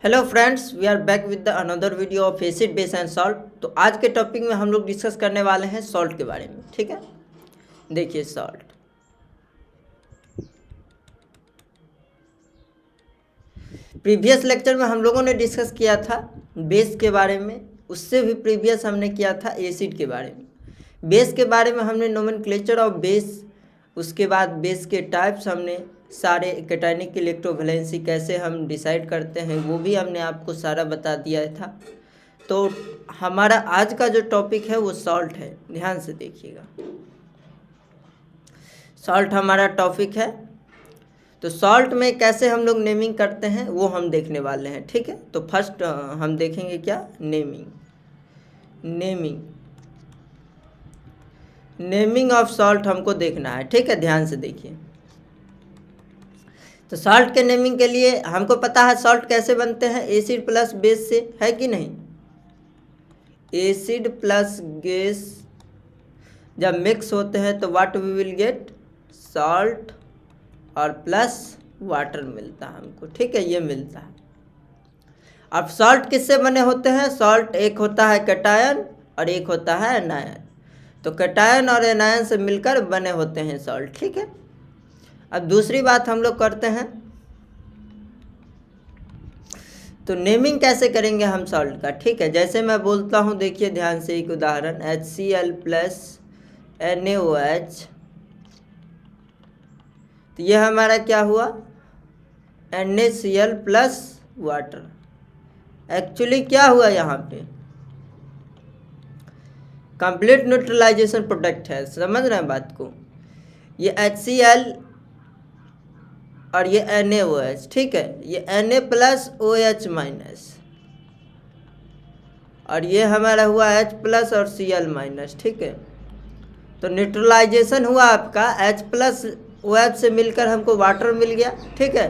Hello friends, we are back with the another video of acid base and salt. तो आज के topic में हम लोग डिस्कस करने वाले हैं सॉल्ट के बारे में। ठीक है, देखिए सॉल्ट। प्रीवियस लेक्चर में हम लोगों ने डिस्कस किया था बेस के बारे में, उससे भी प्रीवियस हमने किया था एसिड के बारे में। बेस के बारे में हमने नोमेनक्लेचर ऑफ बेस, उसके बाद बेस के टाइप्स, हमने सारे कैटायनिक इलेक्ट्रोवैलेंसी कैसे हम डिसाइड करते हैं वो भी हमने आपको सारा बता दिया था। तो हमारा आज का जो टॉपिक है वो सॉल्ट है, ध्यान से देखिएगा। सॉल्ट हमारा टॉपिक है। तो सॉल्ट में कैसे हम लोग नेमिंग करते हैं वो हम देखने वाले हैं। ठीक है, तो फर्स्ट हम देखेंगे क्या, नेमिंग ऑफ सॉल्ट हमको देखना है। ठीक है, ध्यान से देखिए। तो सॉल्ट के नेमिंग के लिए हमको पता है सॉल्ट कैसे बनते हैं, एसिड प्लस बेस से, है कि नहीं। एसिड प्लस गैस जब मिक्स होते हैं तो what we will get, salt और प्लस वाटर मिलता है हमको। ठीक है, ये मिलता है। अब सॉल्ट किससे बने होते हैं, सॉल्ट एक होता है कैटायन और एक होता है एनायन। तो कैटायन और एनायन से मिलकर बने होते हैं सॉल्ट। ठीक है, अब दूसरी बात हम लोग करते हैं, तो नेमिंग कैसे करेंगे हम सॉल्ट का। ठीक है, जैसे मैं बोलता हूँ, देखिए ध्यान से एक उदाहरण, HCl प्लस NaOH। तो ये हमारा क्या हुआ, NaCl प्लस वाटर। एक्चुअली क्या हुआ यहाँ पे, कंप्लीट न्यूट्रलाइजेशन प्रोडक्ट है, समझ रहे हैं बात को। ये HCl और ये NaOH, ठीक है, ये Na प्लस OH माइनस, और ये हमारा हुआ H प्लस और Cl माइनस। ठीक है, तो न्यूट्रलाइजेशन हुआ आपका, H प्लस OH से मिलकर हमको वाटर मिल गया। ठीक है,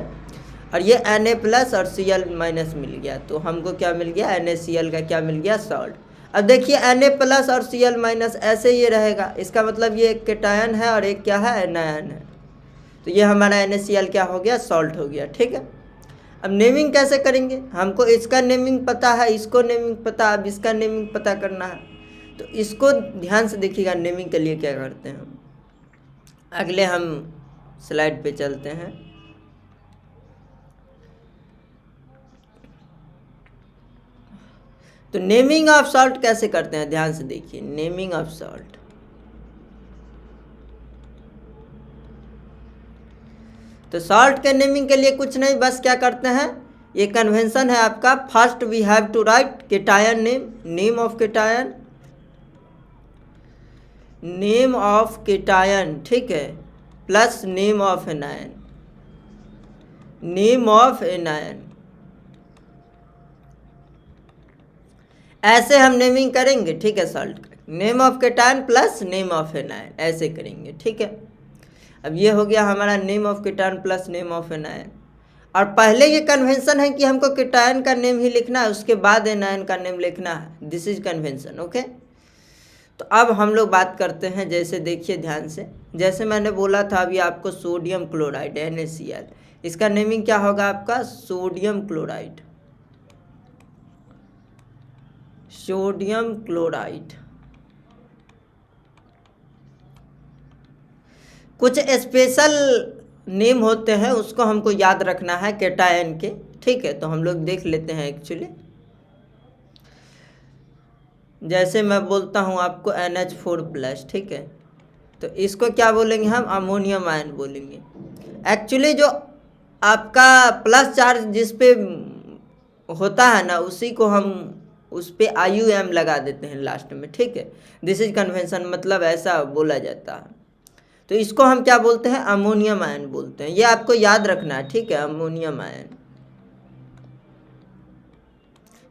और ये Na प्लस और Cl माइनस मिल गया, तो हमको क्या मिल गया, NaCl का क्या मिल गया, सॉल्ट। अब देखिए Na प्लस और Cl माइनस ऐसे ये रहेगा, इसका मतलब ये एक कैटायन है और एक क्या है, एनायन है। तो ये हमारा NaCl क्या हो गया, सॉल्ट हो गया। ठीक है, अब नेमिंग कैसे करेंगे, हमको इसका नेमिंग पता है, इसको नेमिंग पता, अब इसका नेमिंग पता करना है। तो इसको ध्यान से देखिएगा, नेमिंग के लिए क्या करते हैं हम। अगले हम स्लाइड पे चलते हैं। तो नेमिंग ऑफ सॉल्ट कैसे करते हैं, ध्यान से देखिए, नेमिंग ऑफ सॉल्ट। तो सॉल्ट के नेमिंग के लिए कुछ नहीं, बस क्या करते हैं, ये कन्वेंशन है आपका। First we have to write cation name of cation, name of cation, ठीक है, plus name of anion, name of anion. ऐसे हम नेमिंग करेंगे। ठीक है, सॉल्ट का name of cation plus name of anion, ऐसे करेंगे। ठीक है, अब ये हो गया हमारा name of cation plus name of anion. और पहले ये कन्वेंशन है कि हमको कैटायन का नेम ही लिखना है, उसके बाद एनायन का नेम लिखना है, दिस इज कन्वेंशन। ओके, तो अब हम लोग बात करते हैं, जैसे देखिए ध्यान से, जैसे मैंने बोला था अभी आपको, सोडियम क्लोराइड NaCl, इसका नेमिंग क्या होगा आपका, सोडियम क्लोराइड, सोडियम क्लोराइड। कुछ स्पेशल नेम होते हैं, उसको हमको याद रखना है कैटायन के। ठीक है, तो हम लोग देख लेते हैं एक्चुअली। जैसे मैं बोलता हूँ आपको NH4 प्लस, ठीक है, तो इसको क्या बोलेंगे हम, अमोनियम आयन बोलेंगे। एक्चुअली जो आपका प्लस चार्ज जिस पे होता है ना, उसी को हम उस पे IUM लगा देते हैं लास्ट में। ठीक है, दिस इज कन्वेंशन, मतलब ऐसा बोला जाता है। तो इसको हम क्या बोलते हैं, अमोनियम आयन बोलते हैं, ये आपको याद रखना है। ठीक है, अमोनियम आयन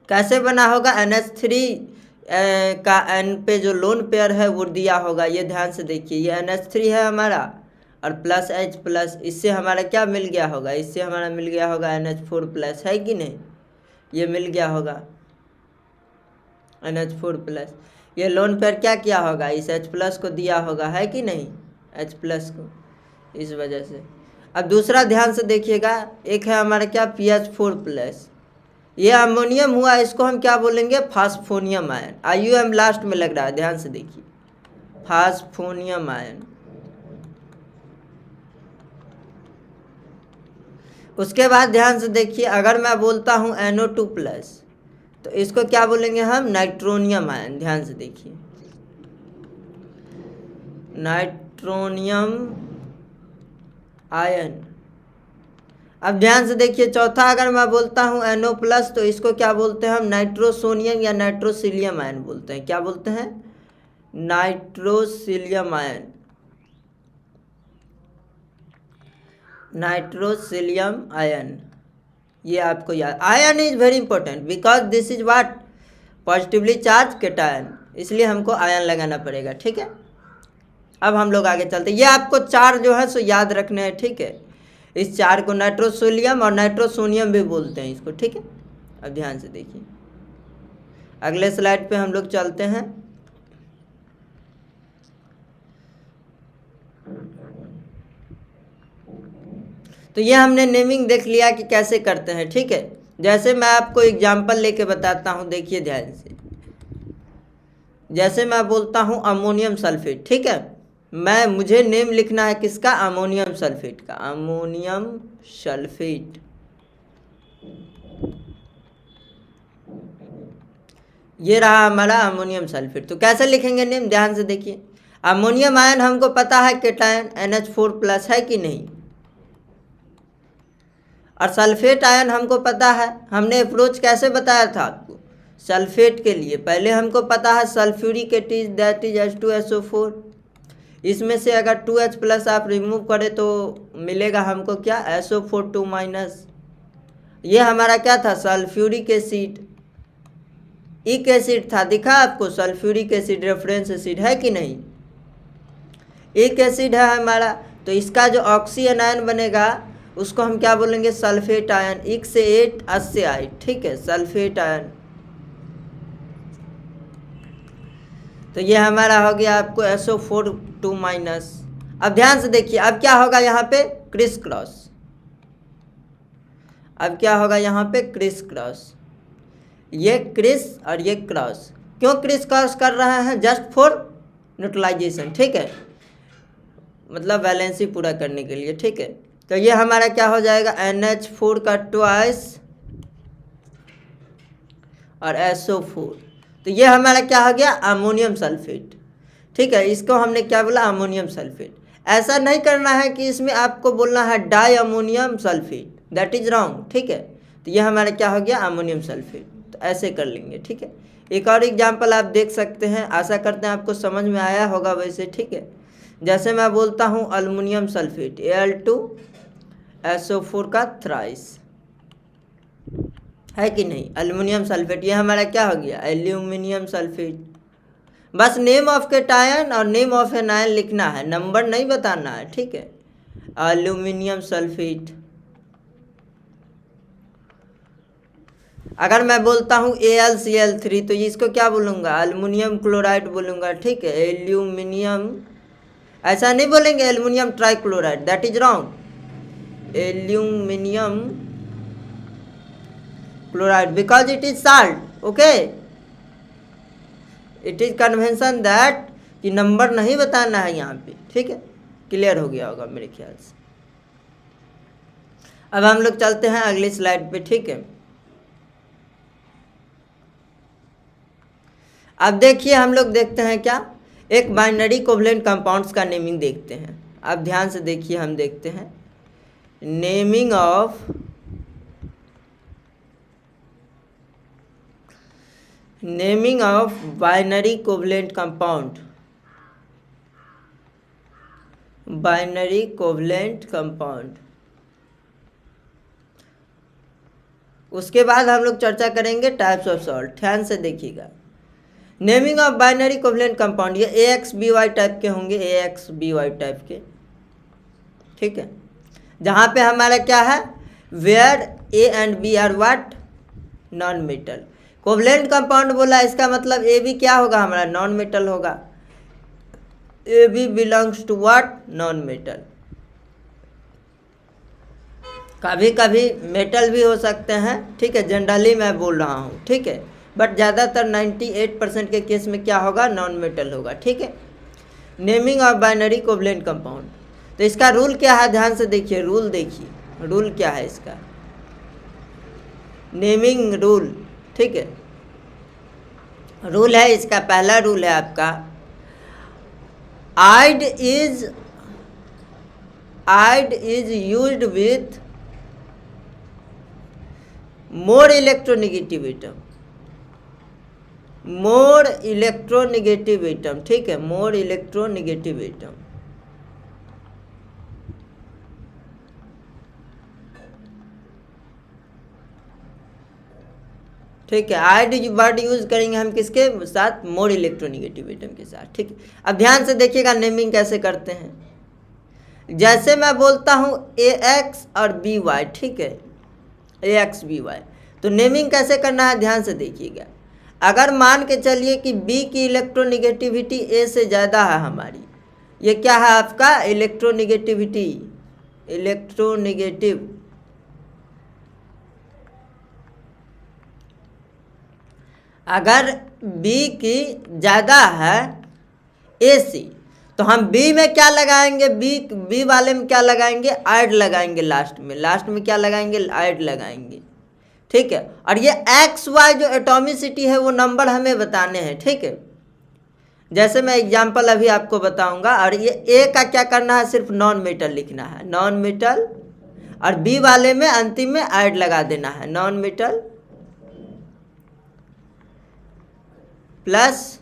कैसे बना होगा, NH3 का N पे जो लोन पेयर है वो दिया होगा, ये ध्यान से देखिए, ये NH3 है हमारा और प्लस H प्लस, इससे हमारा क्या मिल गया होगा, इससे हमारा मिल गया होगा NH4 प्लस, है कि नहीं, ये मिल गया होगा NH4 प्लस। ये लोन पेयर क्या किया होगा, इस H प्लस को दिया होगा, है कि नहीं, H प्लस को, इस वजह से। अब दूसरा ध्यान से देखिएगा, एक है हमारा क्या, PH4 प्लस, ये अमोनियम हुआ, इसको हम क्या बोलेंगे? फास्फोनियम आयन। IUM लास्ट में लग रहा है, ध्यान से देखिए, फास्फोनियम आयन। उसके बाद ध्यान से देखिए, अगर मैं बोलता हूँ NO2+ तो इसको क्या बोलेंगे हम? Nitronium ion. ध्यान से देखिए, नाइट्रोनियम आयन। अब ध्यान से देखिए, चौथा अगर मैं बोलता हूँ NO+ तो इसको क्या बोलते हैं हम? नाइट्रोसोनियम या नाइट्रोसिलियम आयन बोलते हैं। क्या बोलते हैं? नाइट्रोसिलियम आयन। नाइट्रोसिलियम आयन, ये आपको याद। Ion is very important because this is what? Positively charge cation, इसलिए हमको आयन लगाना पड़ेगा। ठीक है, अब हम लोग आगे चलते हैं। ये आपको 4 जो है सो याद रखने हैं। ठीक है, इस 4 को नाइट्रोसोलियम और नाइट्रोसोनियम भी बोलते हैं इसको। ठीक है, अब ध्यान से देखिए, अगले स्लाइड पे हम लोग चलते हैं। तो ये हमने नेमिंग देख लिया कि कैसे करते हैं। ठीक है, जैसे मैं आपको एग्जांपल लेके बताता हूँ, देखिए ध्यान से। जैसे मैं बोलता हूँ अमोनियम सल्फेट, ठीक है, मुझे नेम लिखना है किसका? अमोनियम सल्फेट का। अमोनियम सल्फेट, ये रहा हमारा अमोनियम सल्फेट। तो कैसे लिखेंगे नेम? ध्यान से देखिए, अमोनियम आयन हमको पता है केटायन NH4+ है कि नहीं, और सल्फेट आयन हमको पता है। हमने अप्रोच कैसे बताया था आपको? सल्फेट के लिए पहले हमको पता है sulphuric acid, that is H2SO4। इसमें से अगर 2H+ आप रिमूव करें तो मिलेगा हमको क्या? SO4 2-। ये हमारा क्या था? Sulphuric acid. इक एसिड था, दिखा आपको? सल्फ्यूरिक एसिड रेफरेंस एसिड है कि नहीं? एक एसिड है हमारा, तो इसका जो ऑक्सीजन आयन बनेगा उसको हम क्या बोलेंगे? Sulphate ion. इक से 8, अस से 8। ठीक है, सल्फेट आयन। तो ये हमारा हो गया आपको SO4 2-। अब ध्यान से देखिए, अब क्या होगा यहाँ पे? Criss cross. अब क्या होगा यहाँ पे? Criss cross. ये क्रिस और ये क्रॉस। क्यों क्रिस क्रॉस कर रहे हैं? Just for neutralisation. ठीक है, मतलब वैलेंसी पूरा करने के लिए। ठीक है, तो ये हमारा क्या हो जाएगा? NH4 का ट्वाइस और SO4। तो ये हमारा क्या हो गया? Ammonium sulphate. ठीक है, इसको हमने क्या बोला? Ammonium sulphate. ऐसा नहीं करना है कि इसमें आपको बोलना है di ammonium sulphate, that is wrong. ठीक है, तो ये हमारा क्या हो गया? Ammonium sulphate. तो ऐसे कर लेंगे। ठीक है, एक और एग्जाम्पल आप देख सकते हैं, आशा करते हैं आपको समझ में आया होगा वैसे। ठीक है, जैसे मैं बोलता हूँ अल्युमिनियम सल्फेट, Al2SO4 का थ्राइस, है कि नहीं? एल्युमिनियम सल्फेट, ये हमारा क्या हो गया? Aluminium sulphate. बस नेम ऑफ केटायन और नेम ऑफ एन आयन लिखना है, नंबर नहीं बताना है। ठीक है, एल्यूमिनियम सल्फेट। अगर मैं बोलता हूँ AlCl3 तो इसको क्या बोलूँगा? एल्युमिनियम क्लोराइड बोलूँगा। ठीक है, एल्यूमिनियम, ऐसा नहीं बोलेंगे aluminium trichloride, that is wrong. Aluminium chloride because it is salt. Okay, it is convention that कि नंबर नहीं बताना है यहाँ पे। ठीक है, क्लियर हो गया होगा मेरे ख्याल से। अब हम लोग चलते हैं अगली स्लाइड पे। ठीक है, अब देखिए हम लोग देखते हैं क्या? एक बाइनरी कोवलेंट कंपाउंड्स का नेमिंग देखते हैं। अब ध्यान से देखिए, हम देखते हैं naming of binary covalent compound. Binary covalent compound, उसके बाद हम लोग चर्चा करेंगे टाइप्स ऑफ सॉल्ट। ध्यान से देखिएगा, naming of binary covalent compound, ये AXBY टाइप के होंगे, AXBY टाइप के। ठीक है, जहाँ पे हमारा क्या है? Where A and B are what? Non metal. Covalent compound बोला, इसका मतलब AB क्या होगा? हमारा नॉन मेटल होगा। AB belongs to what? Non metal. कभी कभी मेटल भी हो सकते हैं, ठीक है, जनरली मैं बोल रहा हूँ, ठीक है, बट ज़्यादातर 98% के केस में क्या होगा, नॉन मेटल होगा, ठीक है। Naming of binary covalent compound, तो इसका रूल क्या है, ध्यान से देखिए, रूल देखिए, रूल क्या है इसका, नेमिंग रूल, ठीक है। रूल है इसका, पहला रूल है आपका, ide is used with more electronegative atom, more electronegative atom, ठीक है, मोर इलेक्ट्रोनेगेटिव एटम। ठीक है, आइड वर्ड यूज करेंगे हम किसके साथ, मोर इलेक्ट्रोनेगेटिव एटम के साथ, ठीक है। अब ध्यान से देखिएगा नेमिंग कैसे करते हैं। जैसे मैं बोलता हूँ AX और BY, ठीक है, AX BY, तो नेमिंग कैसे करना है, ध्यान से देखिएगा। अगर मान के चलिए कि B की इलेक्ट्रोनेगेटिविटी A से ज़्यादा है हमारी, ये क्या है आपका इलेक्ट्रोनेगेटिविटी, इलेक्ट्रोनेगेटिव, अगर B की ज़्यादा है A से, तो हम B में क्या लगाएंगे, B वाले में क्या लगाएंगे, आइड लगाएंगे, लास्ट में क्या लगाएंगे, आइड लगाएंगे, ठीक है। और ये XY जो एटॉमिसिटी है वो नंबर हमें बताने हैं, ठीक है। जैसे मैं एग्जांपल अभी आपको बताऊंगा, और ये A का क्या करना है, सिर्फ नॉन मेटल लिखना है, नॉन मेटल, और B वाले में अंतिम में आइड लगा देना है, नॉन मेटल प्लस,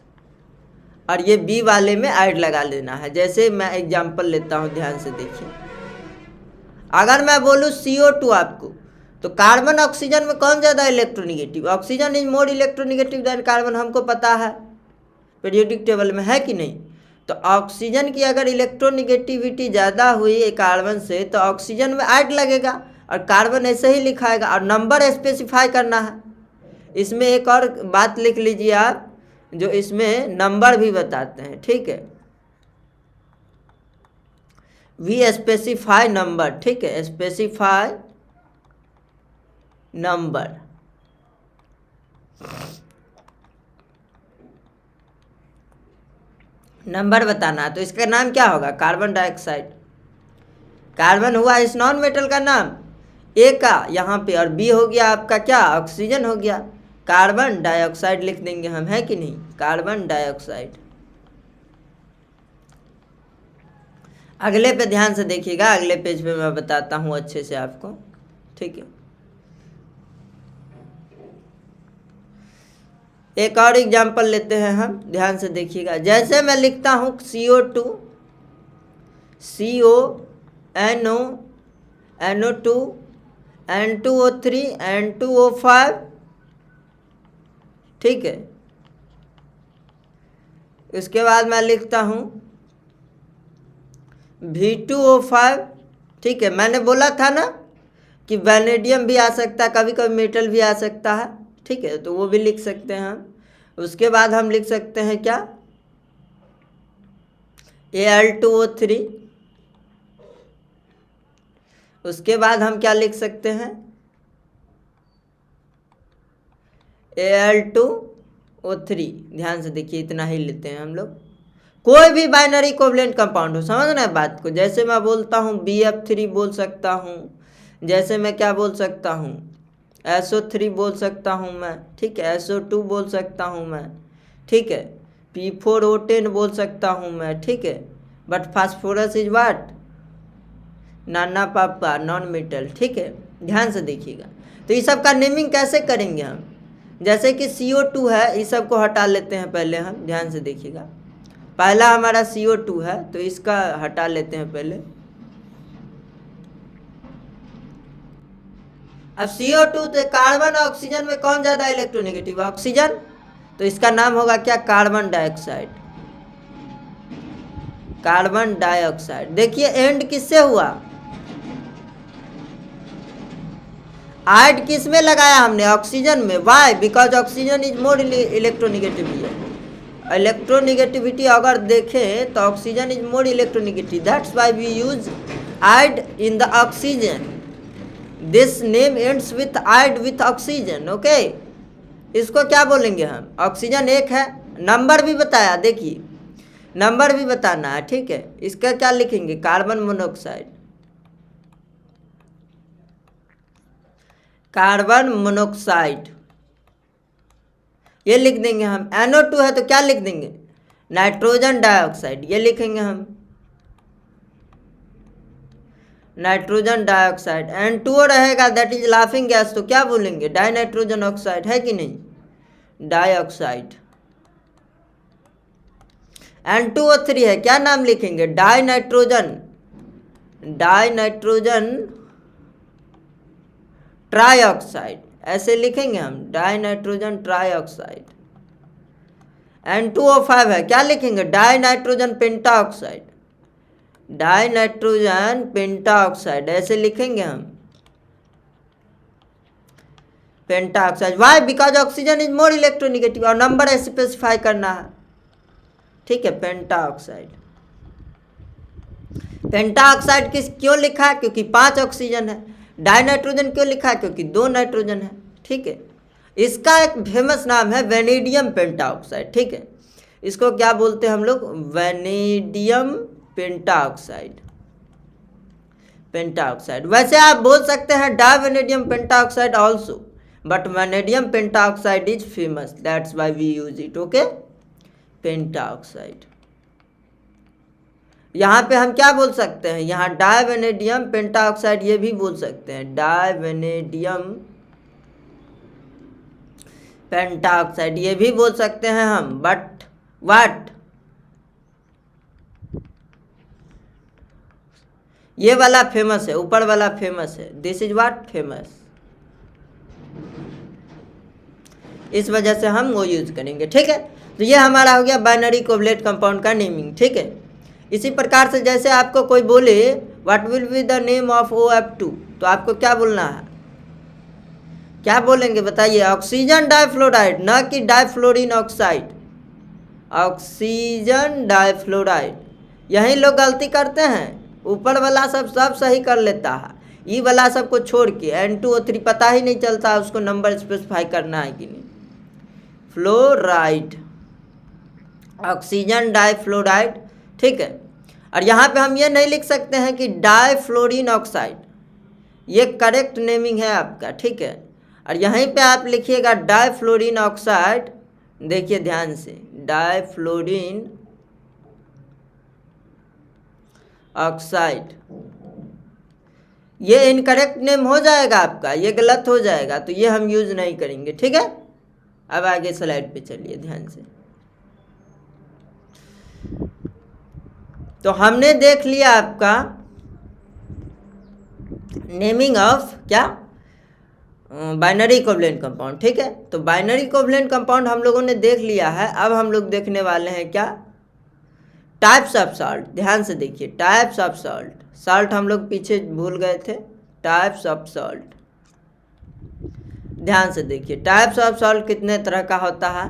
और ये B वाले में आइड लगा लेना है। जैसे मैं एग्जांपल लेता हूँ, ध्यान से देखिए, अगर मैं बोलूँ CO2 आपको, तो कार्बन ऑक्सीजन में कौन ज़्यादा electronegative, oxygen is more electronegative than carbon, हमको पता है पीरियोडिक टेबल में, है कि नहीं। तो ऑक्सीजन की अगर इलेक्ट्रोनेगेटिविटी ज़्यादा हुई कार्बन से, तो ऑक्सीजन में आइड लगेगा और कार्बन ऐसे ही लिखाएगा, और नंबर स्पेसिफाई करना है। इसमें एक और बात लिख लीजिए आप, जो इसमें नंबर भी बताते हैं, ठीक है, वी स्पेसिफाई नंबर, ठीक है, स्पेसिफाई नंबर। नंबर बताना है, तो इसका नाम क्या होगा, कार्बन डाइऑक्साइड। कार्बन हुआ इस नॉन मेटल का नाम A का यहाँ पे, और B हो गया आपका क्या, ऑक्सीजन हो गया, कार्बन डाइऑक्साइड लिख देंगे हम, है कि नहीं, कार्बन डाइऑक्साइड। अगले पे ध्यान से देखिएगा, अगले पेज पे मैं बताता हूँ अच्छे से आपको, ठीक है। एक और एग्जांपल लेते हैं हम, ध्यान से देखिएगा। जैसे मैं लिखता हूँ CO2, CO, NO, NO2, N2O3, N2O5, ठीक है। इसके बाद मैं लिखता हूँ V2O5, ठीक है। मैंने बोला था ना कि वैनेडियम भी आ सकता है, कभी कभी मेटल भी आ सकता है, ठीक है, तो वो भी लिख सकते हैं हम। उसके बाद हम लिख सकते हैं क्या, Al2O3। उसके बाद हम क्या लिख सकते हैं, Al2O3। ध्यान से देखिए, इतना ही लेते हैं हम लोग। कोई भी बाइनरी कोवलेंट कंपाउंड हो, समझना है बात को। जैसे मैं बोलता हूँ BF3 बोल सकता हूँ, जैसे मैं क्या बोल सकता हूँ, SO3 बोल सकता हूँ मैं, ठीक है, SO2 बोल सकता हूँ मैं, ठीक है, P4O10 बोल सकता हूँ मैं, ठीक है। बट फास्फोरस इज वाट, नाना पापा, नॉन मेटल, ठीक है। ध्यान से देखिएगा। तो ये सब का नेमिंग कैसे करेंगे हम, जैसे कि CO2 है, इस सब को हटा लेते हैं पहले हम, ध्यान से देखिएगा। पहला हमारा CO2 है, तो इसका हटा लेते हैं पहले। अब CO2, तो कार्बन ऑक्सीजन में कौन ज़्यादा इलेक्ट्रोनेगेटिव, ऑक्सीजन, तो इसका नाम होगा क्या, कार्बन डाइऑक्साइड, कार्बन डाइऑक्साइड। देखिए एंड किससे हुआ, आइड किस में लगाया हमने, ऑक्सीजन में। Why, because oxygen is more electronegative. Electronegativity अगर देखें तो oxygen is more electronegative, that's why we use ide in the oxygen. This name ends with ide with oxygen. Okay, इसको क्या बोलेंगे हम? ऑक्सीजन एक है, नंबर भी बताया, देखिए नंबर भी बताना है, ठीक है। इसका क्या लिखेंगे? कार्बन मोनोऑक्साइड, कार्बन मोनोऑक्साइड ये लिख देंगे हम। NO2 है तो क्या लिख देंगे? नाइट्रोजन डाइऑक्साइड, ये लिखेंगे हम, नाइट्रोजन डाइऑक्साइड। N2O रहेगा, दैट इज लाफिंग गैस, तो क्या बोलेंगे? डाई नाइट्रोजन ऑक्साइड, है कि नहीं? डाइऑक्साइड। N2O3 है, क्या नाम लिखेंगे? Di nitrogen, die nitrogen trioxide, ऐसे लिखेंगे हम, डाई नाइट्रोजन ट्राइऑक्साइड। N2O5 है, क्या लिखेंगे? Di nitrogen pentaoxide, di nitrogen pentaoxide, ऐसे लिखेंगे हम, pentaoxide. Why? Because oxygen is more electronegative, और नंबर स्पेसिफाई करना है, ठीक है। पेंटाऑक्साइड, पेंटाऑक्साइड किस क्यों लिखा? क्योंकि 5 ऑक्सीजन है। डाई नाइट्रोजन क्यों लिखा? क्योंकि 2 नाइट्रोजन है, ठीक है। इसका एक फेमस नाम है वेनेडियम पेंटाऑक्साइड, ठीक है। इसको क्या बोलते हैं हम लोग? Vanadium pentoxide, pentoxide. वैसे आप बोल सकते हैं divanadium pentoxide also, but vanadium pentoxide is famous, that's why we use it. Okay, pentoxide. यहाँ पे हम क्या बोल सकते हैं? यहाँ डाइवेनेडियम पेंटाऑक्साइड ये भी बोल सकते हैं, डाइवेनेडियम पेंटाऑक्साइड ये भी बोल सकते हैं हम, बट व्हाट? ये वाला फेमस है, ऊपर वाला फेमस है, दिस इज व्हाट? फेमस। इस वजह से हम वो यूज करेंगे, ठीक है। तो ये हमारा हो गया बाइनरी कोवलेंट कंपाउंड का नेमिंग, ठीक है। इसी प्रकार से जैसे आपको कोई बोले what will be the name of OF2, तो आपको क्या बोलना है? क्या बोलेंगे बताइए? ऑक्सीजन डाइफ्लोराइड, न कि डाइफ्लोरिन ऑक्साइड, ऑक्सीजन डाइफ्लोराइड। यही लोग गलती करते हैं, ऊपर वाला सब सही कर लेता है, ई वाला सब को छोड़ के N2O3 पता ही नहीं चलता उसको नंबर स्पेसिफाई करना है कि नहीं। फ्लोराइड, ऑक्सीजन डाइफ्लोराइड, ठीक है। और यहाँ पे हम ये नहीं लिख सकते हैं कि डाइफ्लोरिन ऑक्साइड, ये करेक्ट नेमिंग है आपका, ठीक है। और यहीं पे आप लिखिएगा डाइफ्लोरिन ऑक्साइड, देखिए ध्यान से, डाइफ्लोरिन ऑक्साइड, ये इनकरेक्ट नेम हो जाएगा आपका, ये गलत हो जाएगा, तो ये हम यूज नहीं करेंगे, ठीक है। अब आगे स्लाइड पे चलिए ध्यान से। तो हमने देख लिया आपका नेमिंग ऑफ क्या? बाइनरी कोवलेंट कंपाउंड, ठीक है। तो बाइनरी कोवलेंट कंपाउंड हम लोगों ने देख लिया है। अब हम लोग देखने वाले हैं क्या? Types of salt. ध्यान से देखिए, टाइप्स ऑफ सॉल्ट। सॉल्ट हम लोग पीछे भूल गए थे, टाइप्स ऑफ सॉल्ट। ध्यान से देखिए, टाइप्स ऑफ सॉल्ट कितने तरह का होता है।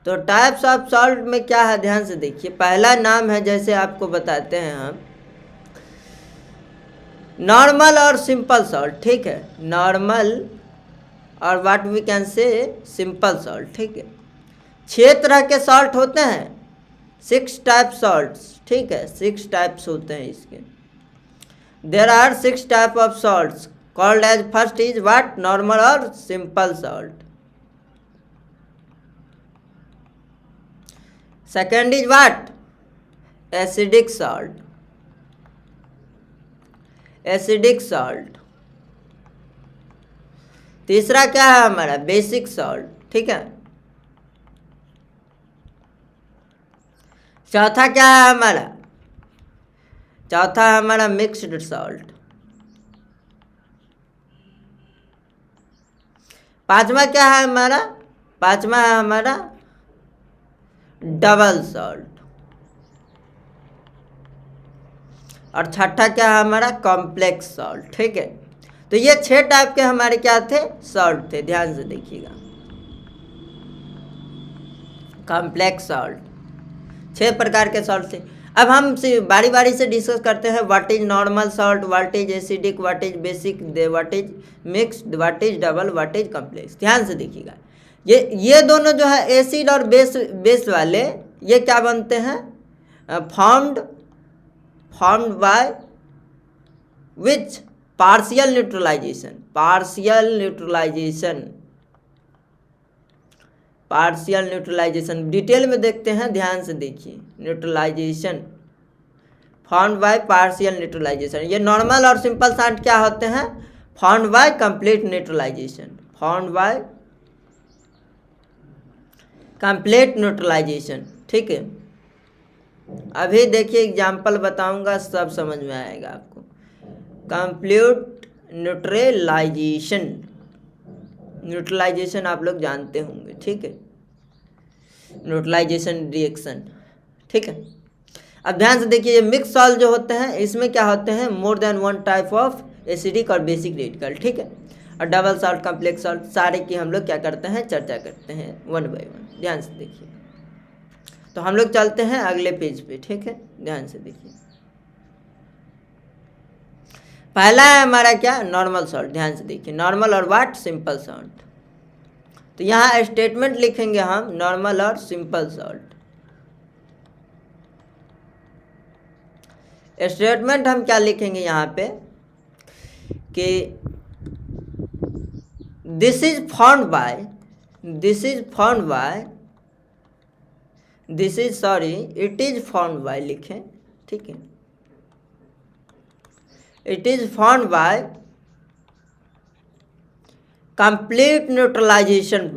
तो टाइप्स ऑफ सॉल्ट में क्या है, ध्यान से देखिए। पहला नाम है, जैसे आपको बताते हैं हम, नॉर्मल और सिंपल सॉल्ट, ठीक है। नॉर्मल और what we can say simple salt, ठीक है। 6 तरह के सॉल्ट होते हैं, 6 टाइप सॉल्ट्स, ठीक है। 6 टाइप्स होते हैं इसके। There are 6 type of salts called as, first is what? Normal और simple salt. Second is what? Acidic salt, acidic salt. तीसरा क्या है हमारा? बेसिक सॉल्ट, ठीक है। चौथा क्या है हमारा? चौथा है हमारा मिक्स्ड सॉल्ट। पांचवा क्या है हमारा? पांचवा है हमारा डबल सॉल्ट। और छठा क्या है हमारा? कॉम्प्लेक्स सॉल्ट, ठीक है। तो ये 6 टाइप के हमारे क्या थे? सॉल्ट थे। ध्यान से देखिएगा, कॉम्प्लेक्स सॉल्ट 6 प्रकार के सॉल्ट थे। अब हम बारी बारी से डिस्कस करते हैं what is normal salt, what is acidic, what is basic, what is mixed, what is double, what is complex. ध्यान से देखिएगा, ये दोनों जो है एसिड और बेस वाले ये क्या बनते हैं, formed by which partial neutralisation detail में देखते हैं, ध्यान से देखिए। Neutralisation formed by partial neutralisation, ये नॉर्मल और सिंपल सॉल्ट क्या होते हैं, फॉर्म्ड बाय कंप्लीट न्यूट्रलाइजेशन, ठीक है। अभी देखिए एग्जाम्पल बताऊंगा, सब समझ में आएगा आपको। कंप्लीट न्यूट्रलाइजेशन आप लोग जानते होंगे, ठीक है, न्यूट्रलाइजेशन रिएक्शन, ठीक है। अब ध्यान से देखिए, ये मिक्स सॉल्ट जो होते हैं इसमें क्या होते हैं, more than one type of acidic और बेसिक रेडिकल, ठीक है। और डबल सॉल्ट, कॉम्प्लेक्स सॉल्ट, सारे की हम लोग क्या करते हैं, चर्चा करते हैं वन बाय वन। ध्यान से देखिए, तो हम लोग चलते हैं अगले पेज पे, ठीक है। ध्यान से देखिए, पहला है हमारा क्या, नॉर्मल सॉल्ट। ध्यान से देखिए, नॉर्मल और व्हाट, सिंपल सॉल्ट। तो यहाँ स्टेटमेंट लिखेंगे हम नॉर्मल और सिंपल सॉल्ट। स्टेटमेंट हम क्या लिखेंगे यहाँ पे कि this is formed by it is formed by लिखें, ठीक है। It is formed by complete neutralisation,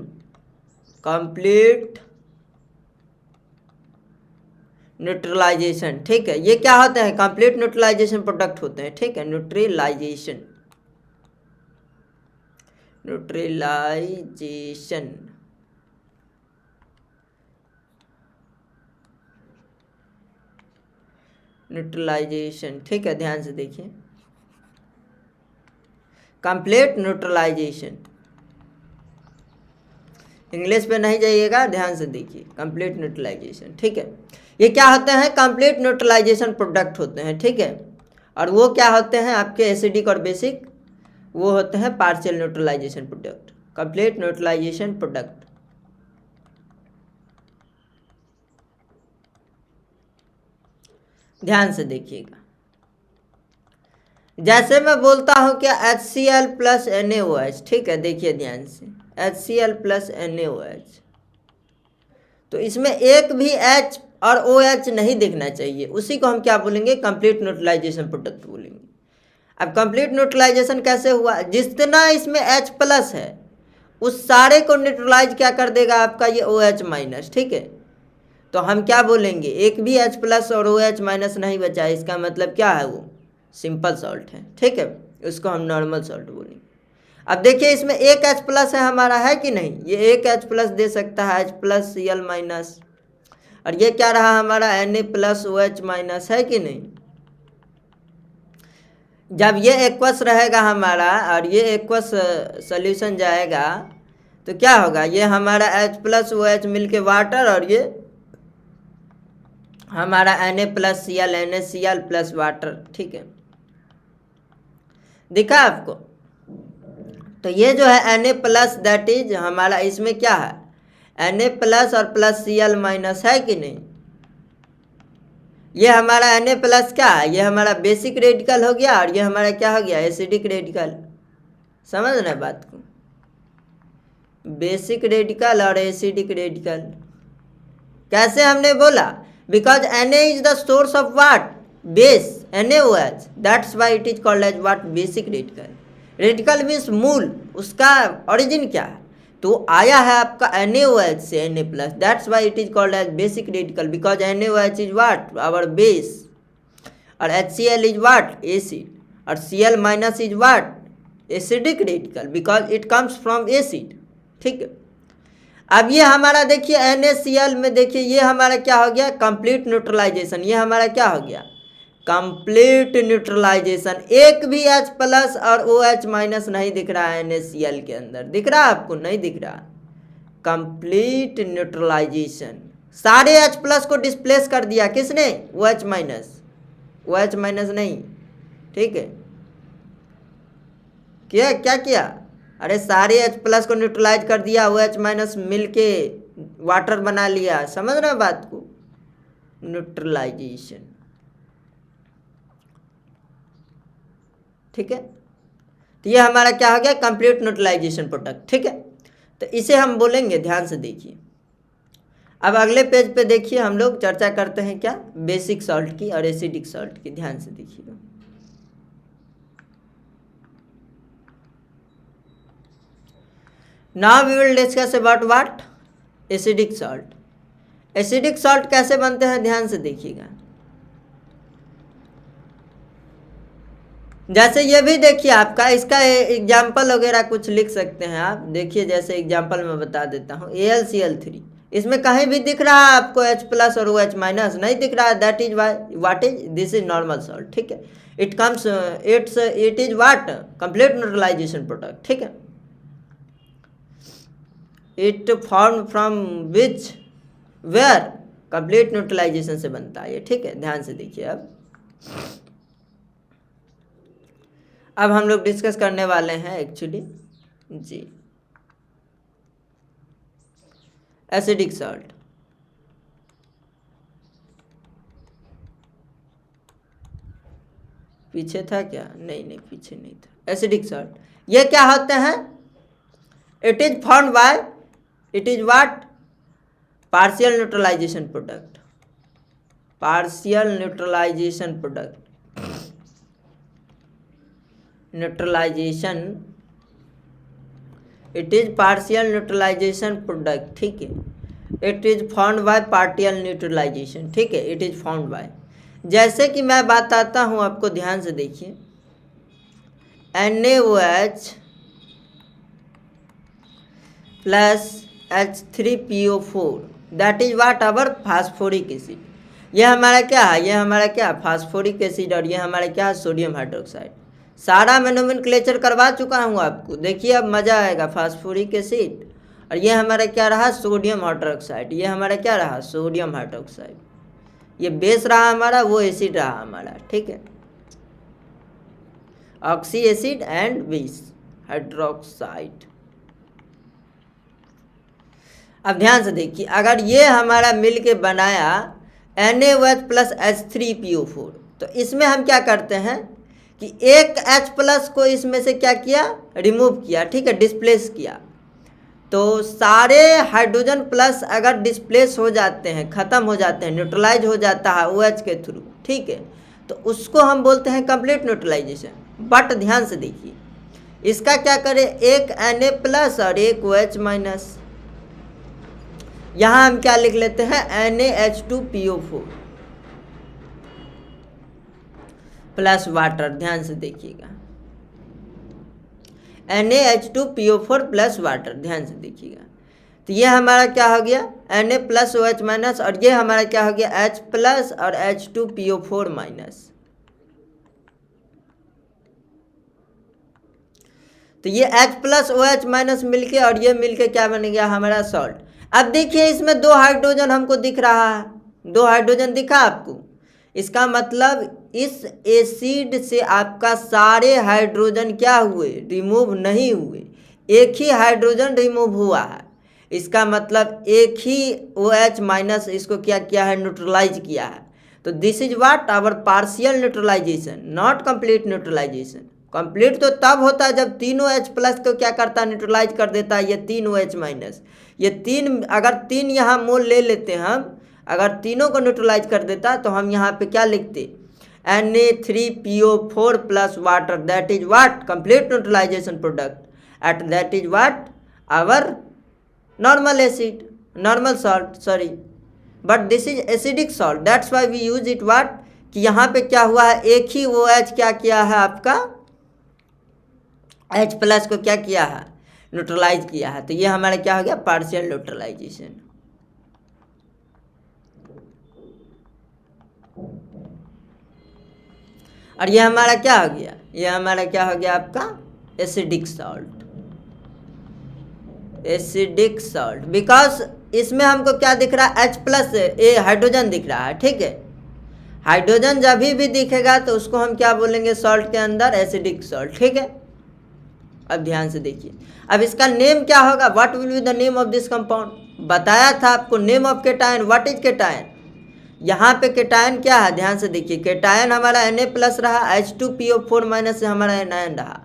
ठीक है। ये क्या होता है, कंप्लीट न्यूट्रलाइजेशन प्रोडक्ट होते हैं, ठीक है। न्यूट्रलाइजेशन ठीक है। ध्यान से देखिए, कंप्लीट न्यूट्रलाइजेशन, इंग्लिश पे नहीं जाइएगा, ध्यान से देखिए, कंप्लीट न्यूट्रलाइजेशन, ठीक है। ये क्या होते हैं, कंप्लीट न्यूट्रलाइजेशन प्रोडक्ट होते हैं, ठीक है। और वो क्या होते हैं आपके एसिडिक और बेसिक, वो होते हैं partial neutralisation product, complete neutralisation product. ध्यान से देखिएगा, जैसे मैं बोलता हूं क्या HCl प्लस NaOH, ठीक है। देखिए ध्यान से, HCl प्लस NaOH, तो इसमें एक भी H और OH नहीं दिखना चाहिए, उसी को हम क्या बोलेंगे, कंप्लीट न्यूट्रलाइजेशन प्रोडक्ट बोलेंगे। अब कंप्लीट न्यूट्रलाइजेशन कैसे हुआ, जितना इसमें H प्लस है उस सारे को न्यूट्रलाइज क्या कर देगा आपका ये OH माइनस, ठीक है। तो हम क्या बोलेंगे, एक भी H प्लस और OH माइनस नहीं बचा, इसका मतलब क्या है, वो सिंपल सॉल्ट है, ठीक है। उसको हम नॉर्मल सॉल्ट बोलेंगे। अब देखिए इसमें एक H प्लस है हमारा, है कि नहीं, ये एक H प्लस दे सकता है, H प्लस Cl माइनस, और ये क्या रहा हमारा Na प्लस OH माइनस, है कि नहीं। जब ये एक्वस रहेगा हमारा और ये एक्वस सॉल्यूशन जाएगा तो क्या होगा, ये हमारा H प्लस OH मिल के वाटर, और ये हमारा Na plus Cl, NaCl plus water, ठीक है। दिखा आपको, तो ये जो है Na प्लस, दैट इज हमारा, इसमें क्या है Na प्लस और प्लस Cl माइनस, है कि नहीं। ये हमारा Na प्लस क्या है, ये हमारा बेसिक रेडिकल हो गया, और ये हमारा क्या हो गया, एसिडिक रेडिकल। समझ रहे बात को, बेसिक रेडिकल और एसिडिक रेडिकल। कैसे हमने बोला, because Na is the source of what, base, NaOH, that's why it is called as what, basic radical. Radical means मूल, उसका ओरिजिन क्या है, तो आया है आपका NaOH से Na plus, that's why it is called as basic radical, because NaOH is what, our base, और HCl इज व्हाट, एसिड, और Cl minus is what, acidic radical, because it comes from acid, ठीक है। अब ये हमारा देखिए NaCl में देखिए ये हमारा क्या हो गया, कंप्लीट न्यूट्रलाइजेशन। ये हमारा क्या हो गया, कंप्लीट न्यूट्रलाइजेशन। एक भी H प्लस और OH माइनस नहीं दिख रहा है NaCl के अंदर, दिख रहा है आपको, नहीं दिख रहा, कंप्लीट न्यूट्रलाइजेशन। सारे H प्लस को डिस्प्लेस कर दिया किसने, OH माइनस, OH माइनस नहीं, ठीक है, क्या किया, अरे सारे H प्लस को न्यूट्रलाइज कर दिया, OH माइनस मिलके वाटर बना लिया, समझ रहे हो बात को, न्यूट्रलाइजेशन, ठीक है। तो ये हमारा क्या हो गया, कंप्लीट न्यूट्रलाइजेशन प्रोडक्ट, ठीक है। तो इसे हम बोलेंगे, ध्यान से देखिए। अब अगले पेज पे देखिए, हम लोग चर्चा करते हैं क्या, बेसिक सॉल्ट की और एसिडिक सॉल्ट की, ध्यान से देखिएगा। Now we will discuss about what, acidic salt. Acidic salt कैसे बनते हैं, ध्यान से देखिएगा। जैसे ये भी देखिए आपका, इसका एग्जाम्पल वगैरह कुछ लिख सकते हैं आप, देखिए जैसे एग्जाम्पल मैं बता देता हूँ, AlCl3, इसमें कहीं भी दिख रहा है आपको H प्लस और OH माइनस, नहीं दिख रहा है, that is what is, this is normal salt, ठीक है। It comes, it is what, complete neutralisation product, ठीक है। It form from which, where, complete neutralisation से बनता है ये, ठीक है, ध्यान से देखिए। अब हम लोग डिस्कस करने वाले हैं एक्चुअली जी एसिडिक सॉल्ट। पीछे था क्या, नहीं पीछे नहीं था। एसिडिक सॉल्ट ये क्या होते हैं, it is formed by, it is what, partial neutralisation product, partial neutralisation product, neutralisation, it is partial neutralisation product, ठीक है। It is found by partial neutralisation, ठीक है, इट इज फाउंड बाय। जैसे कि मैं बताता हूँ आपको, ध्यान से देखिए, NaOH plus H3PO4, that is what, our phosphoric acid. ये हमारा क्या है, ये हमारा क्या, फास्फोरिक एसिड, और ये हमारा क्या है, सोडियम हाइड्रोक्साइड। सारा मैं नोमेनक्लेचर करवा चुका हूँ आपको, देखिए अब मज़ा आएगा। फास्फोरिक एसिड, और ये हमारा क्या रहा, सोडियम हाइड्रोक्साइड, ये हमारा क्या रहा, सोडियम हाइड्रोक्साइड। ये बेस रहा हमारा, वो एसिड रहा हमारा, ठीक है, oxy acid and base hydroxide. अब ध्यान से देखिए, अगर ये हमारा मिल के बनाया NaOH प्लस H3PO4, तो इसमें हम क्या करते हैं कि एक H प्लस को इसमें से क्या किया, रिमूव किया, ठीक है, डिस्प्लेस किया। तो सारे हाइड्रोजन प्लस अगर डिस्प्लेस हो जाते हैं, ख़त्म हो जाते हैं, न्यूट्रलाइज हो जाता है OH के थ्रू, ठीक है, तो उसको हम बोलते हैं कंप्लीट न्यूट्रलाइजेशन। बट ध्यान से देखिए, इसका क्या करें, एक Na प्लस और एक OH माइनस, यहाँ हम क्या लिख लेते हैं, NaH2PO4 प्लस वाटर, ध्यान से देखिएगा, NaH2PO4 प्लस वाटर, ध्यान से देखिएगा। तो ये हमारा क्या हो गया, Na प्लस OH माइनस, और ये हमारा क्या हो गया, H प्लस और H2PO4 माइनस। तो ये H प्लस OH माइनस मिलके, और ये मिलके क्या बन गया हमारा सॉल्ट। अब देखिए, इसमें 2 हाइड्रोजन हमको दिख रहा है, 2 हाइड्रोजन दिखा आपको, इसका मतलब इस एसिड से आपका सारे हाइड्रोजन क्या हुए, रिमूव नहीं हुए, एक ही हाइड्रोजन रिमूव हुआ है। इसका मतलब एक ही OH माइनस इसको क्या किया है, न्यूट्रलाइज किया है। तो this is what, our partial neutralisation, not complete neutralisation. Complete तो तब होता है जब तीनों H प्लस को क्या करता है, न्यूट्रलाइज कर देता है, ये 3 OH माइनस, ये 3, अगर 3 यहाँ मोल ले लेते हैं हम, अगर तीनों को न्यूट्रलाइज कर देता तो हम यहाँ पे क्या लिखते, Na3PO4 plus water, that is what, complete neutralisation product, at that is what, our normal acid, normal salt, sorry, but this is acidic salt, that's why we use it what, कि यहाँ पे क्या हुआ है, एक ही OH क्या किया है आपका, H प्लस को क्या किया है, न्यूट्रलाइज किया है। तो ये हमारा क्या हो गया, पार्शियल न्यूट्रलाइजेशन। और ये हमारा क्या हो गया, ये हमारा क्या हो गया आपका, acidic salt, acidic salt, because इसमें हमको क्या दिख रहा है, H प्लस ये हाइड्रोजन दिख रहा है, ठीक है। हाइड्रोजन जब भी दिखेगा तो उसको हम क्या बोलेंगे, सॉल्ट के अंदर एसिडिक सॉल्ट, ठीक है। अब ध्यान से देखिए, अब इसका नेम क्या होगा, what will be the name of this compound. बताया था आपको name of cation, what is cation. यहाँ पे केटायन क्या है, ध्यान से देखिए, केटायन हमारा Na+ रहा, H2PO4- से हमारा एनायन रहा।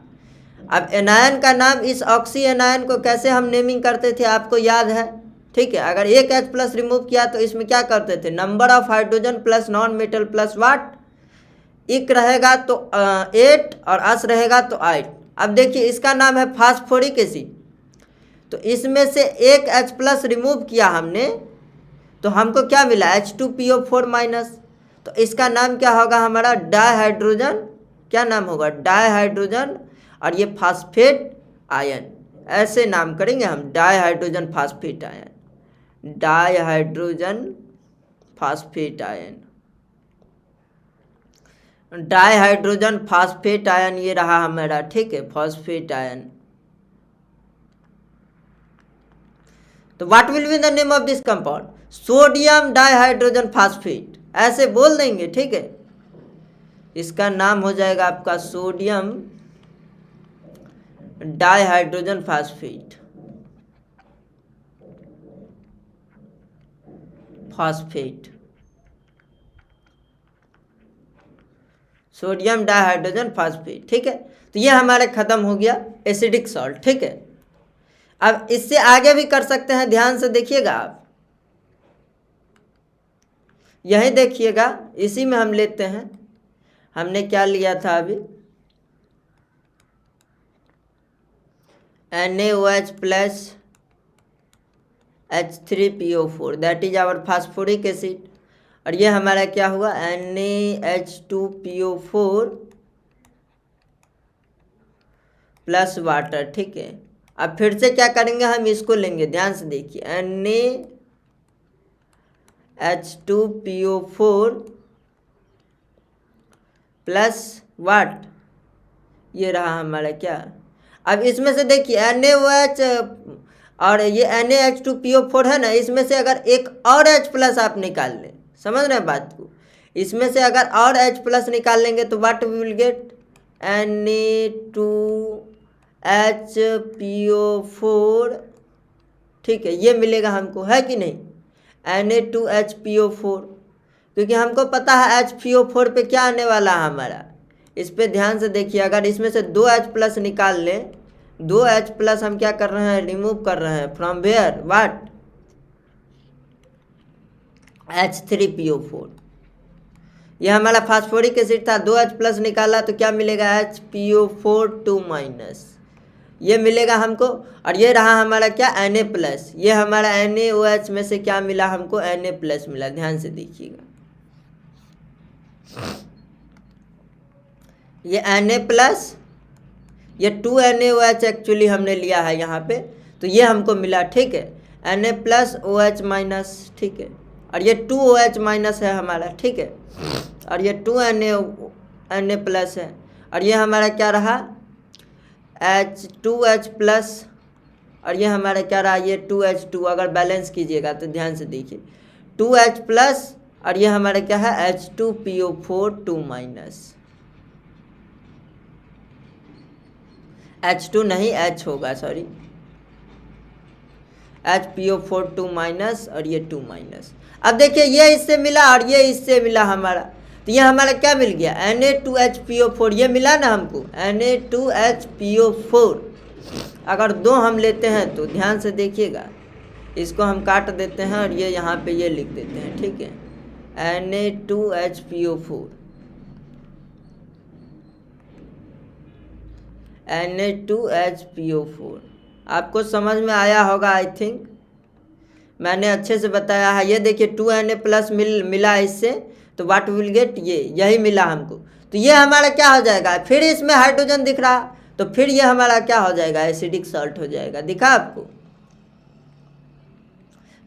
अब एनायन का नाम, इस ऑक्सी एनायन को कैसे हम नेमिंग करते थे आपको याद है, ठीक है। अगर एक H+ रिमूव किया तो इसमें क्या करते थे, number of hydrogen plus non metal plus what, इक रहेगा तो 8 और अस रहेगा तो 8। अब देखिए इसका नाम है फास्फोरिक एसिड, तो इसमें से एक H+ रिमूव किया हमने तो हमको क्या मिला, H2PO4-। तो इसका नाम क्या होगा हमारा, डाइहाइड्रोजन, क्या नाम होगा, डाइहाइड्रोजन, और ये फास्फेट आयन, ऐसे नाम करेंगे हम, dihydrogen phosphate ion, dihydrogen phosphate ion, dihydrogen phosphate ion, ये रहा हमारा, ठीक है, फास्फेट आयन। तो what will be the name of this compound, sodium dihydrogen phosphate, ऐसे बोल देंगे, ठीक है। इसका नाम हो जाएगा आपका sodium dihydrogen phosphate, phosphate, sodium dihydrogen phosphate, ठीक है। तो ये हमारे खत्म हो गया एसिडिक सॉल्ट, ठीक है। अब इससे आगे भी कर सकते हैं, ध्यान से देखिएगा आप, यही देखिएगा, इसी में हम लेते हैं, हमने क्या लिया था अभी, NaOH plus H3PO4, that is our phosphoric acid, और ये हमारा क्या हुआ, NaH2PO4 प्लस वाटर, ठीक है। अब फिर से क्या करेंगे, हम इसको लेंगे, ध्यान से देखिए, NaH2PO4 प्लस वाट, ये रहा हमारा क्या। अब इसमें से देखिए NaOH और ये NaH2PO4 है ना, इसमें से अगर एक और H+ आप निकाल लें, समझ रहे हैं बात को, इसमें से अगर और H+ निकाल लेंगे तो what we will gate, Na2HPO4, ठीक है, ये मिलेगा हमको, है कि नहीं, Na2HPO4, क्योंकि हमको पता है HPO4 पे क्या आने वाला है हमारा। इस पे ध्यान से देखिए, अगर इसमें से 2 H+ निकाल लें, 2 H+ हम क्या कर रहे हैं, रिमूव कर रहे हैं, फ्रॉम वेयर, व्हाट, H3PO4, यह हमारा फास्फोरिक एसिड था, 2 H+ निकाला तो क्या मिलेगा, HPO4-, ये मिलेगा हमको। और ये रहा हमारा क्या, Na+, ये हमारा NaOH में से क्या मिला हमको, Na+ मिला, ध्यान से देखिएगा, ये Na+, ये 2 NaOH एक्चुअली हमने लिया है यहाँ पे, तो ये हमको मिला, ठीक है, Na+OH-, ठीक है, और ये 2OH- है हमारा, ठीक है, और ये 2 Na+ है, और ये हमारा क्या रहा, H2H+, और ये हमारा क्या रहा, ये 2H2, अगर बैलेंस कीजिएगा तो ध्यान से देखिए, 2H+, और ये हमारा क्या है, H2PO4-, H2 नहीं, H होगा, सॉरी, HPO4-, और ये 2-। अब देखिए ये इससे मिला और ये इससे मिला हमारा, तो ये हमारा क्या मिल गया, Na2HPO4, ये मिला ना हमको, Na2HPO4। अगर 2 हम लेते हैं तो ध्यान से देखिएगा, इसको हम काट देते हैं और ये यहाँ पे ये लिख देते हैं, ठीक है, Na2HPO4, Na2HPO4, आपको समझ में आया होगा, आई थिंक मैंने अच्छे से बताया है। ये देखिए 2 Na+ मिला इससे, तो व्हाट विल गेट, ये यही मिला हमको, तो ये हमारा क्या हो जाएगा, फिर इसमें हाइड्रोजन दिख रहा, तो फिर ये हमारा क्या हो जाएगा, एसिडिक सॉल्ट हो जाएगा, दिखा आपको,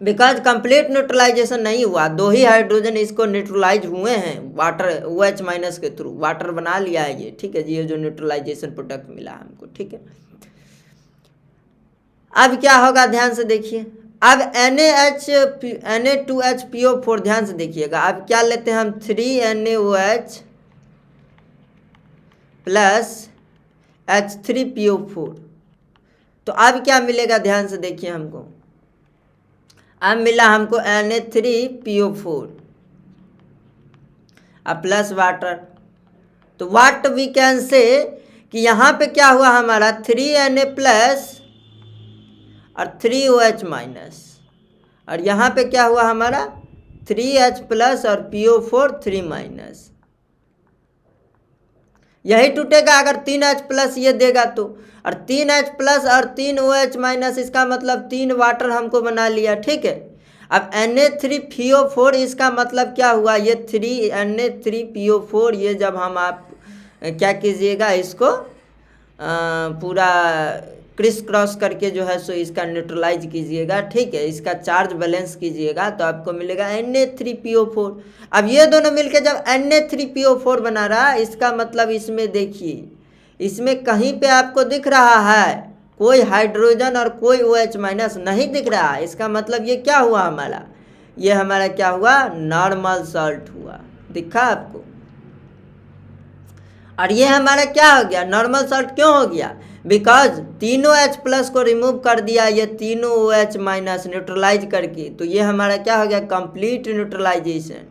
बिकॉज कंप्लीट न्यूट्रलाइजेशन नहीं हुआ, 2 ही हाइड्रोजन इसको न्यूट्रलाइज हुए हैं वाटर, OH- के थ्रू वाटर बना लिया है ये, ठीक है, ये जो न्यूट्रलाइजेशन प्रोडक्ट मिला हमको, ठीक है। अब क्या होगा, ध्यान से देखिए, अब Na2HPO4 ध्यान से देखिएगा। अब क्या लेते हैं हम 3NaOH प्लस H3PO4। तो अब क्या मिलेगा, ध्यान से देखिए हमको। अब मिला हमको Na3PO4 अब प्लस वाटर। तो व्हाट वी कैन से कि यहाँ पे क्या हुआ हमारा 3Na प्लस और 3OH माइनस, और यहाँ पे क्या हुआ हमारा 3H प्लस और PO4 3 माइनस। यही टूटेगा अगर 3H प्लस ये देगा तो, और 3H प्लस और 3OH माइनस, इसका मतलब 3 वाटर हमको बना लिया। ठीक है, अब Na3PO4 इसका मतलब क्या हुआ, ये 3Na3PO4 ये जब हम आप क्या कीजिएगा, इसको पूरा क्रिस क्रॉस करके जो है सो इसका न्यूट्रलाइज कीजिएगा। ठीक है, इसका चार्ज बैलेंस कीजिएगा तो आपको मिलेगा Na3PO4। अब ये दोनों मिलके जब Na3PO4 बना रहा है, इसका मतलब इसमें देखिए, इसमें कहीं पे आपको दिख रहा है कोई हाइड्रोजन और कोई OH माइनस नहीं दिख रहा है। इसका मतलब ये क्या हुआ हमारा, ये हमारा क्या हुआ, नॉर्मल सॉल्ट हुआ। दिखा आपको, और ये हमारा क्या हो गया, नॉर्मल सॉल्ट क्यों हो गया, बिकॉज तीनों H प्लस को रिमूव कर दिया, ये तीनों OH माइनस न्यूट्रलाइज करके। तो ये हमारा क्या हो गया, कंप्लीट न्यूट्रलाइजेशन।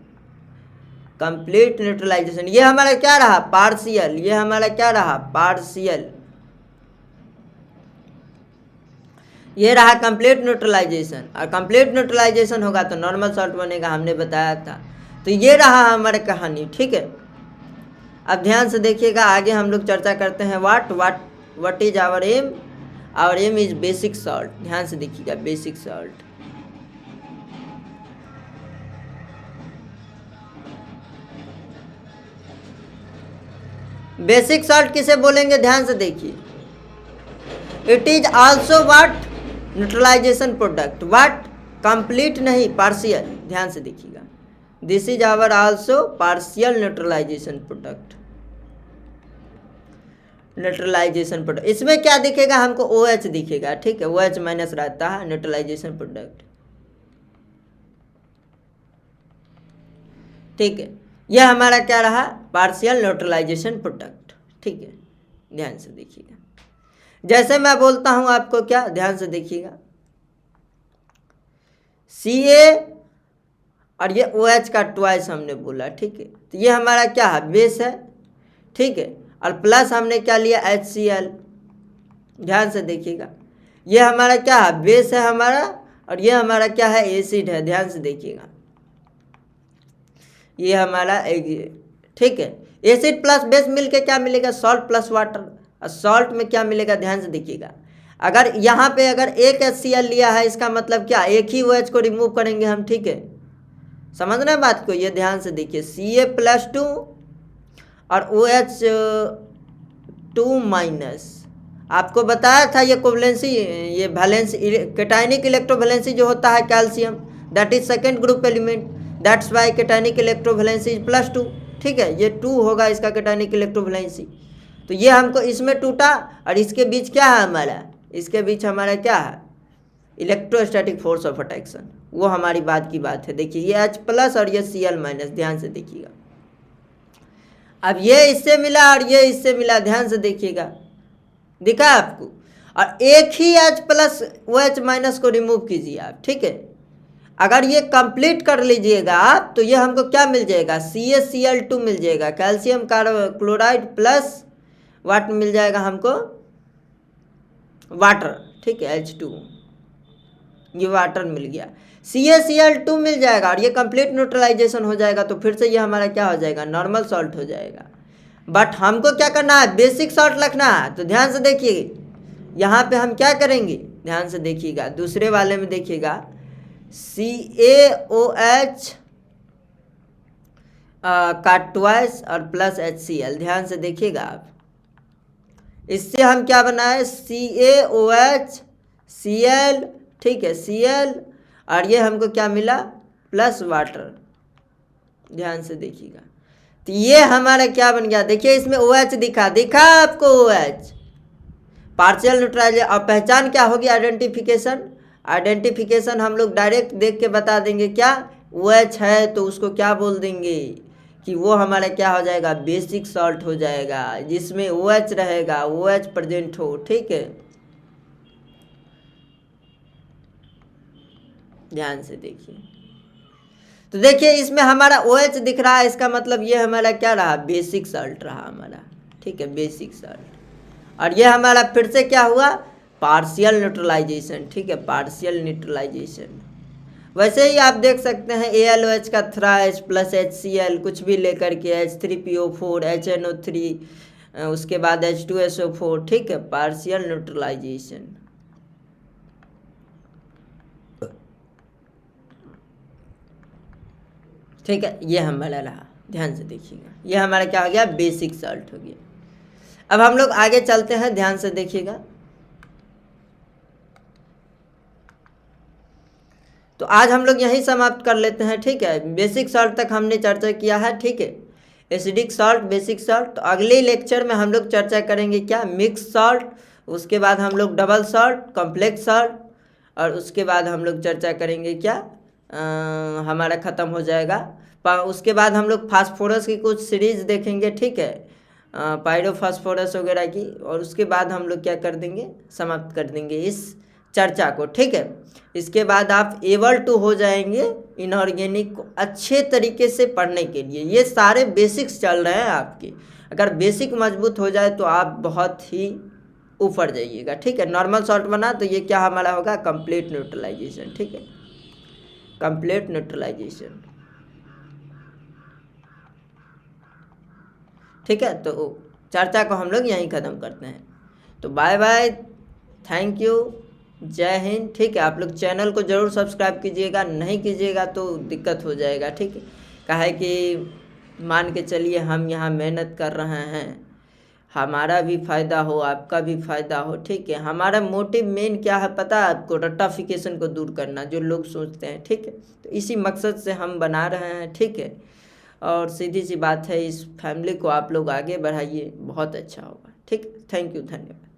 कंप्लीट न्यूट्रलाइजेशन ये हमारा क्या रहा, पार्शियल। ये हमारा क्या रहा, पार्शियल। ये रहा कंप्लीट न्यूट्रलाइजेशन, और कंप्लीट न्यूट्रलाइजेशन होगा तो नॉर्मल सॉल्ट बनेगा, हमने बताया था। तो ये रहा हमारी कहानी। ठीक है, अब ध्यान से देखिएगा, आगे हम लोग चर्चा करते हैं what is our aim. Our aim is basic salt. ध्यान से देखिएगा, बेसिक सॉल्ट। बेसिक सॉल्ट किसे बोलेंगे, ध्यान से देखिए। It is also what, neutralisation product. What, complete नहीं, पार्शियल। ध्यान से देखिएगा, this is our also partial neutralisation product. Neutralisation product, इसमें क्या दिखेगा हमको, OH दिखेगा। ठीक है, OH माइनस रहता है न्यूट्रलाइजेशन प्रोडक्ट। ठीक है, यह हमारा क्या रहा, पार्शियल न्यूट्रलाइजेशन प्रोडक्ट। ठीक है, ध्यान से देखिएगा, जैसे मैं बोलता हूं आपको, क्या ध्यान से देखिएगा, Ca और ये OH का ट्वाइस हमने बोला। ठीक है, तो ये हमारा क्या है, बेस है। ठीक है, और प्लस हमने क्या लिया, HCl। ध्यान से देखिएगा, ये हमारा क्या है, बेस है हमारा, और ये हमारा क्या है, एसिड है। ध्यान से देखिएगा, ये हमारा ठीक है, एसिड प्लस बेस मिलके क्या मिलेगा, सॉल्ट प्लस वाटर। और सॉल्ट में क्या मिलेगा, ध्यान से देखिएगा, अगर यहाँ पे अगर एक HCl लिया है, इसका मतलब क्या, एक ही OH को रिमूव करेंगे हम। ठीक है, समझ रहे हैं बात को, ये ध्यान से देखिए, Ca+2 और OH2 माइनस। आपको बताया था ये कोवलेंसी, ये वैलेंसी, कैटायनिक इलेक्ट्रोवैलेंसी जो होता है calcium, that is second group element, that's why cationic electrovalency is +2। ठीक है, ये 2 होगा इसका कैटायनिक इलेक्ट्रोवैलेंसी। तो ये हमको इसमें टूटा, और इसके बीच क्या है हमारा, इसके बीच हमारा क्या है, इलेक्ट्रोस्टैटिक फोर्स ऑफ अट्रैक्शन। वो हमारी बात की बात है। देखिए, ये H प्लस और ये Cl-। ध्यान से देखिएगा, अब ये इससे मिला और ये इससे मिला। ध्यान से देखिएगा, दिखा आपको, और एक ही H प्लस OH माइनस को रिमूव कीजिए आप। ठीक है, अगर ये कंप्लीट कर लीजिएगा आप, तो ये हमको क्या मिल जाएगा, CaCl2 मिल जाएगा, कैल्शियम क्लोराइड प्लस वाट मिल जाएगा हमको, वाटर। ठीक है, H2, ये वाटर मिल गया, CaCl2 मिल जाएगा, और ये कंप्लीट न्यूट्रलाइजेशन हो जाएगा। तो फिर से ये हमारा क्या हो जाएगा, नॉर्मल सॉल्ट हो जाएगा। बट हमको क्या करना है, बेसिक सॉल्ट रखना है। तो ध्यान से देखिए, यहाँ पे हम क्या करेंगे, ध्यान से देखिएगा, दूसरे वाले में देखिएगा, CaOH का ट्वाइस और प्लस HCl। ध्यान से देखिएगा आप, इससे हम क्या बनाए, CaOH Cl। ठीक है, Cl, और ये हमको क्या मिला, प्लस वाटर। ध्यान से देखिएगा, तो ये हमारा क्या बन गया, देखिए इसमें OH दिखा आपको, OH पार्शियल न्यूट्रलाइजेशन। और पहचान क्या होगी, आइडेंटिफिकेशन, आइडेंटिफिकेशन हम लोग डायरेक्ट देख के बता देंगे, क्या OH है तो उसको क्या बोल देंगे कि वो हमारा क्या हो जाएगा, बेसिक सॉल्ट हो जाएगा, जिसमें OH रहेगा, OH प्रेजेंट हो। ठीक है, ध्यान से देखिए। तो देखिए इसमें हमारा OH दिख रहा है, इसका मतलब ये हमारा क्या रहा, बेसिक सॉल्ट रहा हमारा। ठीक है, बेसिक सॉल्ट। और ये हमारा फिर से क्या हुआ, पार्शियल न्यूट्रलाइजेशन। ठीक है, पार्शियल न्यूट्रलाइजेशन। वैसे ही आप देख सकते हैं AlOH का थ्राइस प्लस HCl कुछ भी लेकर के H3PO4 HNO3 उसके बाद H2SO4। ठीक है, पार्शियल न्यूट्रलाइजेशन। ठीक है, ये हमारा रहा, ध्यान से देखिएगा, ये हमारा क्या हो गया, बेसिक सॉल्ट हो गया। अब हम लोग आगे चलते हैं, ध्यान से देखिएगा। तो आज हम लोग यहीं समाप्त कर लेते हैं। ठीक है, बेसिक सॉल्ट तक हमने चर्चा किया है। ठीक है, एसिडिक सॉल्ट, बेसिक सॉल्ट। तो अगले लेक्चर में हम लोग चर्चा करेंगे क्या, मिक्स सॉल्ट, उसके बाद हम लोग डबल सॉल्ट, कॉम्प्लेक्स सॉल्ट, और उसके बाद हम लोग चर्चा करेंगे क्या, हमारा ख़त्म हो जाएगा। उसके बाद हम लोग फास्फोरस की कुछ सीरीज़ देखेंगे। ठीक है, पायरोफास्फोरस वगैरह की, और उसके बाद हम लोग क्या कर देंगे, समाप्त कर देंगे इस चर्चा को। ठीक है, इसके बाद आप एबल टू हो जाएंगे इनऑर्गेनिक को अच्छे तरीके से पढ़ने के लिए। ये सारे बेसिक्स चल रहे हैं आपके, अगर बेसिक मजबूत हो जाए तो आप बहुत ही ऊपर जाइएगा। ठीक है, नॉर्मल सॉल्ट बना तो ये क्या हमारा होगा, कंप्लीट न्यूट्रलाइजेशन। ठीक है, कंप्लीट न्यूट्रलाइजेशन। ठीक है, तो चर्चा को हम लोग यहीं ख़त्म करते हैं। तो बाय बाय, थैंक यू, जय हिंद। ठीक है, आप लोग चैनल को ज़रूर सब्सक्राइब कीजिएगा, नहीं कीजिएगा तो दिक्कत हो जाएगा। ठीक है, कहा है कि मान के चलिए हम यहाँ मेहनत कर रहे हैं, हमारा भी फ़ायदा हो, आपका भी फ़ायदा हो। ठीक है, हमारा मोटिव मेन क्या है पता है आपको, रट्टाफिकेशन को दूर करना, जो लोग सोचते हैं। ठीक है, तो इसी मकसद से हम बना रहे हैं। ठीक है, और सीधी सी बात है, इस फैमिली को आप लोग आगे बढ़ाइए, बहुत अच्छा होगा। ठीक, थैंक यू, धन्यवाद।